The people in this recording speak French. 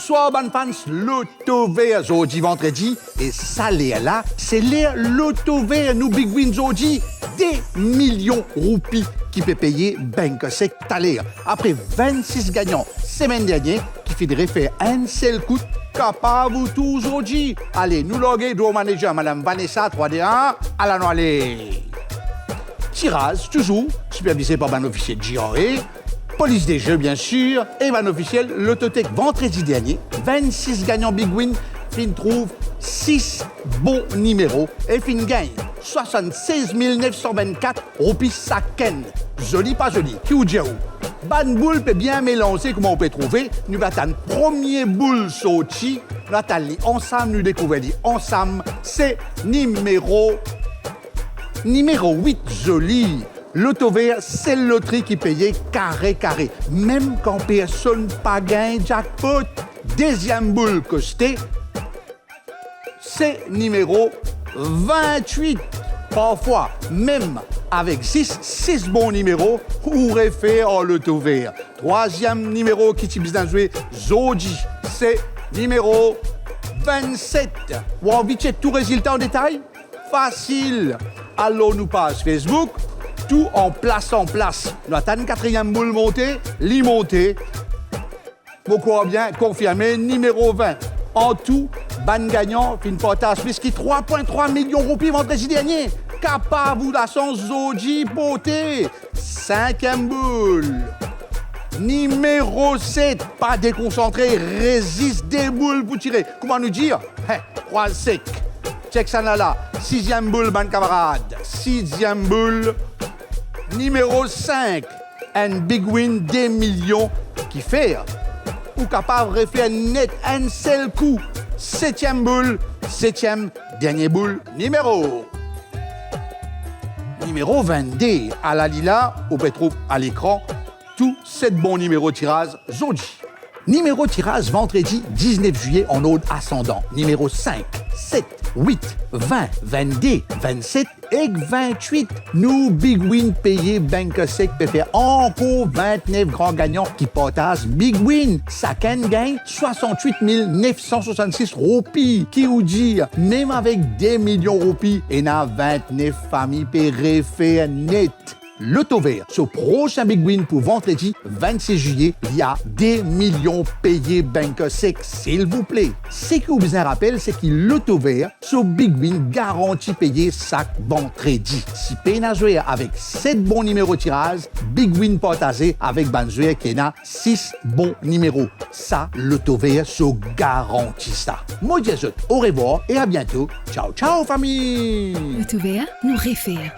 Bonsoir, bonne fans, Loto Vert, aujourd'hui vendredi, et ça, là, c'est l'air Loto Vert, nous Big Win aujourd'hui, des millions roupies qui peut payer Banque Sec Taler. Après 26 gagnants, semaine dernière, qui fédérait faire un seul coup, capable tout aujourd'hui. Allez, nous loguer de manager, Madame Vanessa 3D1, à la noix. Tirage, toujours, supervisé par un officier de JRE, police des jeux, bien sûr, et un officiel Lototech vendredi dernier. 26 gagnants Big Win, fin trouve 6 bons numéros et fin gagne 76 924 roupies saken. Joli, pas joli. Qui ou où? Ban boule peut bien mélanger, comment on peut trouver. Nous attendons premier boule sorti. Nous attendons ensemble, nous découvrons ensemble. C'est numéro 8, joli. Loto Vert, c'est le loterie qui payait carré. Même quand personne pas gagne jackpot. Deuxième boule costée, c'est numéro 28. Parfois, même avec 6 bons numéros, on aurait fait en Loto Vert. Troisième numéro qui t'y bien joué, Zodi, c'est numéro 27. Vous avez envie de checker tout résultat en détail? Facile. Allons nous passe Facebook. Tout en place. Nous attendons quatrième boule montée, montée. Beaucoup bien confirmé, numéro 20. En tout, ban gagnant, fin portage, puisqu'il 3,3 millions de roupies vendredi dernier. Capable ou la chance Zoji poté. Cinquième boule. Numéro 7. Pas déconcentré, résiste des boules pour tirer. Comment nous dire? Croix sec. Check ça là. Sixième boule, ban camarade. Sixième boule. Numéro 5, un Big Win des millions qui fait ou capable de faire net un seul coup. Septième boule, dernier boule, numéro 22. À la lila, on peut trouver à l'écran tous 7 bons numéros tirage Zoji. Numéro tirage vendredi 19 juillet en ordre ascendant. Numéro 5, 7, 8, 20, 22, 27 et 28. Nous, Big Win payé Banque Sec peut faire encore 29 grands gagnants qui partagent Big Win. Chacun gagne 68 966 roupies. Qui vous dit, même avec des millions de roupies, et n'a 29 familles payées faire net. Loto Vert, ce prochain Big Win pour vendredi 26 juillet, il y a des millions payés Banque Sec, s'il vous plaît. Ce que vous besoin rappelle, c'est que Loto Vert, ce Big Win garantit payer chaque vendredi. Si peine à jouer avec 7 bons numéros de tirage, Big Win partagé avec ban joueur qui a 6 bons numéros. Ça, Loto Vert se garantit ça. Moi, je vous dis au revoir et à bientôt. Ciao, ciao, famille! Loto Vert nous réfère.